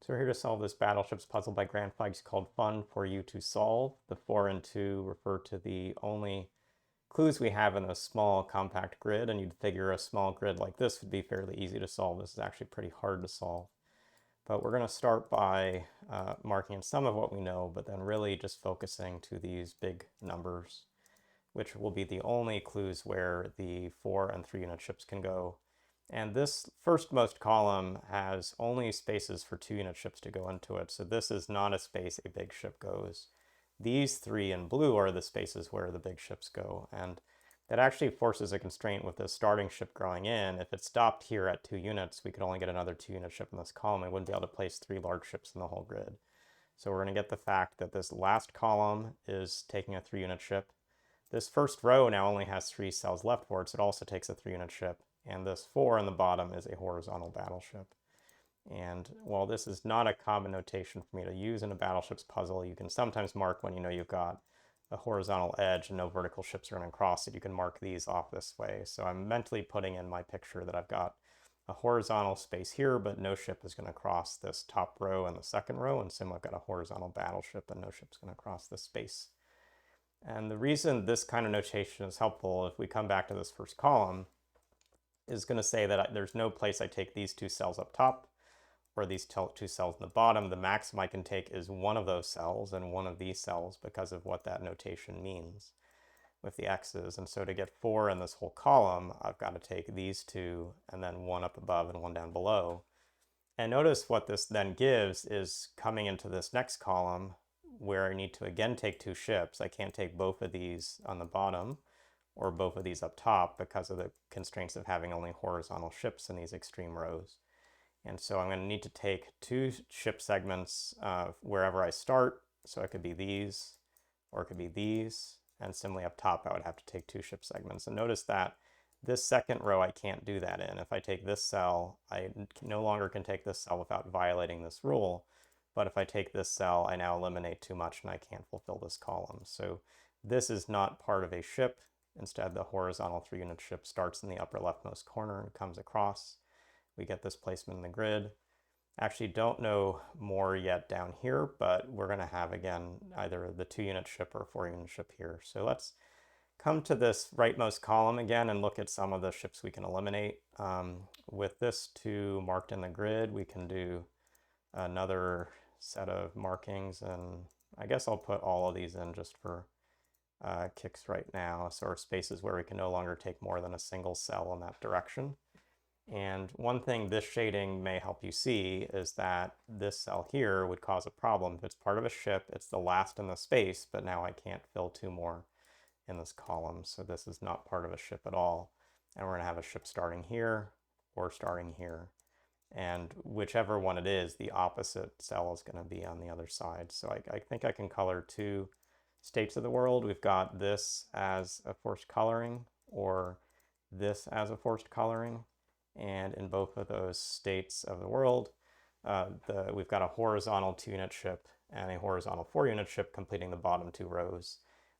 So we're here to solve this Battleships puzzle by Fikes called Fun for You to Solve. The 4 and 2 refer to the only clues we have in a small compact grid, and you'd figure a small grid like this would be fairly easy to solve. This is actually pretty hard to solve. But we're going to start by marking in some of what we know, but then really just focusing to these big numbers, which will be the only clues where the 4 and 3 unit ships can go. And this firstmost column has only spaces for 2 unit ships to go into it, so this is not a space a big ship goes. These 3 in blue are the spaces where the big ships go, and that actually forces a constraint with the starting ship growing in. If it stopped here at 2 units, we could only get another 2 unit ship in this column. We wouldn't be able to place 3 large ships in the whole grid. So we're going to get the fact that this last column is taking a 3 unit ship. This first row now only has 3 cells left for it, so it also takes a 3 unit ship. And this 4 in the bottom is a horizontal battleship. And while this is not a common notation for me to use in a battleships puzzle, you can sometimes mark when you know you've got a horizontal edge and no vertical ships are going to cross it. You can mark these off this way. So I'm mentally putting in my picture that I've got a horizontal space here, but no ship is going to cross this top row and the second row. And so I've got a horizontal battleship and no ship's going to cross this space. And the reason this kind of notation is helpful, if we come back to this first column, is going to say that there's no place I take these 2 cells up top or these 2 cells in the bottom. The maximum I can take is one of those cells and one of these cells because of what that notation means with the x's. And so to get 4 in this whole column, I've got to take these 2 and then one up above and one down below. And notice what this then gives is coming into this next column where I need to again take 2 ships. I can't take both of these on the bottom or both of these up top because of the constraints of having only horizontal ships in these extreme rows. And so I'm going to need to take 2 ship segments wherever I start. So it could be these or it could be these. And similarly up top, I would have to take 2 ship segments. And notice that this second row, I can't do that in. If I take this cell, I no longer can take this cell without violating this rule. But if I take this cell, I now eliminate too much and I can't fulfill this column. So this is not part of a ship. Instead, the horizontal 3 unit ship starts in the upper leftmost corner and comes across. We get this placement in the grid. Actually don't know more yet down here, but we're going to have, again, either the 2 unit ship or 4 unit ship here. So let's come to this rightmost column again and look at some of the ships we can eliminate. With this 2 marked in the grid, we can do another set of markings, and I guess I'll put all of these in just for kicks right now. So our spaces where we can no longer take more than a single cell in that direction. And one thing this shading may help you see is that this cell here would cause a problem. If it's part of a ship, it's the last in the space, but now I can't fill 2 more in this column. So this is not part of a ship at all. And we're going to have a ship starting here or starting here. And whichever one it is, the opposite cell is going to be on the other side. So I think I can color 2 states of the world. We've got this as a forced coloring or this as a forced coloring. And in both of those states of the world, we've got a horizontal 2 unit ship and a horizontal 4 unit ship completing the bottom 2 rows.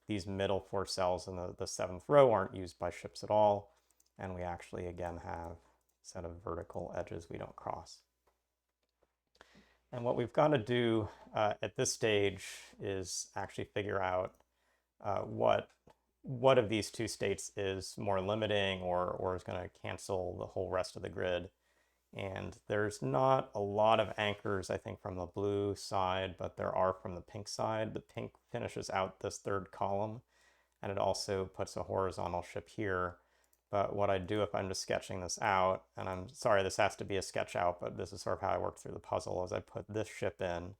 These middle 4 cells in the 7th row aren't used by ships at all. And we actually, again, have a set of vertical edges we don't cross. And what we've got to do at this stage is actually figure out what of these 2 states is more limiting or is going to cancel the whole rest of the grid. And there's not a lot of anchors, I think, from the blue side, but there are from the pink side. The pink finishes out this 3rd column, and it also puts a horizontal ship here. But what I do if I'm just sketching this out, and I'm sorry this has to be a sketch out, but this is sort of how I work through the puzzle, is I put this ship in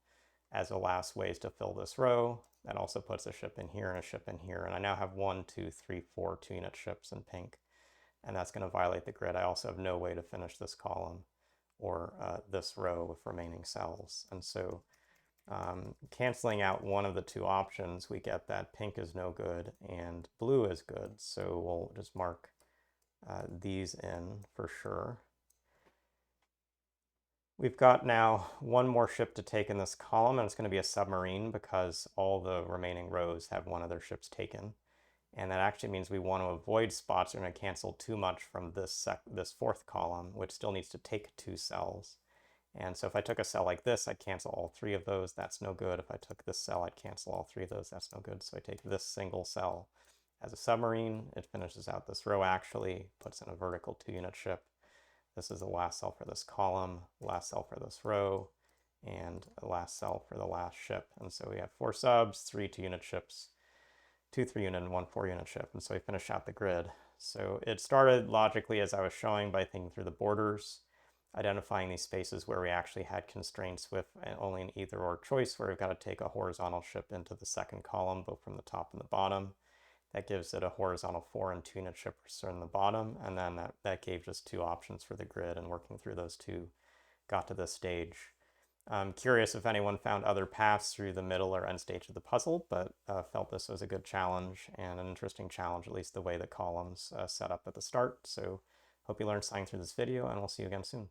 as the last ways to fill this row. That also puts a ship in here and a ship in here. And I now have 1, 2, 3, 4 2 unit ships in pink. And that's going to violate the grid. I also have no way to finish this column or this row with remaining cells. And so canceling out one of the 2 options, we get that pink is no good and blue is good. So we'll just mark these in for sure. We've got now 1 more ship to take in this column, and it's going to be a submarine because all the remaining rows have one of their ships taken. And that actually means we want to avoid spots that are going to cancel too much from this 4th column, which still needs to take 2 cells. And so if I took a cell like this, I'd cancel all three of those. That's no good. If I took this cell, I'd cancel all three of those. That's no good. So I take this single cell as a submarine. It finishes out this row actually, puts in a vertical 2-unit ship. This is the last cell for this column, last cell for this row, and the last cell for the last ship. And so we have 4 subs, 3 2-unit ships, 2 3-unit, and 1 4-unit ship. And so we finish out the grid. So it started logically, as I was showing, by thinking through the borders, identifying these spaces where we actually had constraints with only an either or choice, where we've got to take a horizontal ship into the second column, both from the top and the bottom. That gives it a horizontal 4 and 2-unit ship in the bottom, and then that gave just 2 options for the grid, and working through those 2 got to this stage. I'm curious if anyone found other paths through the middle or end stage of the puzzle, but felt this was a good challenge and an interesting challenge, at least the way the columns set up at the start. So hope you learned something through this video, and we'll see you again soon.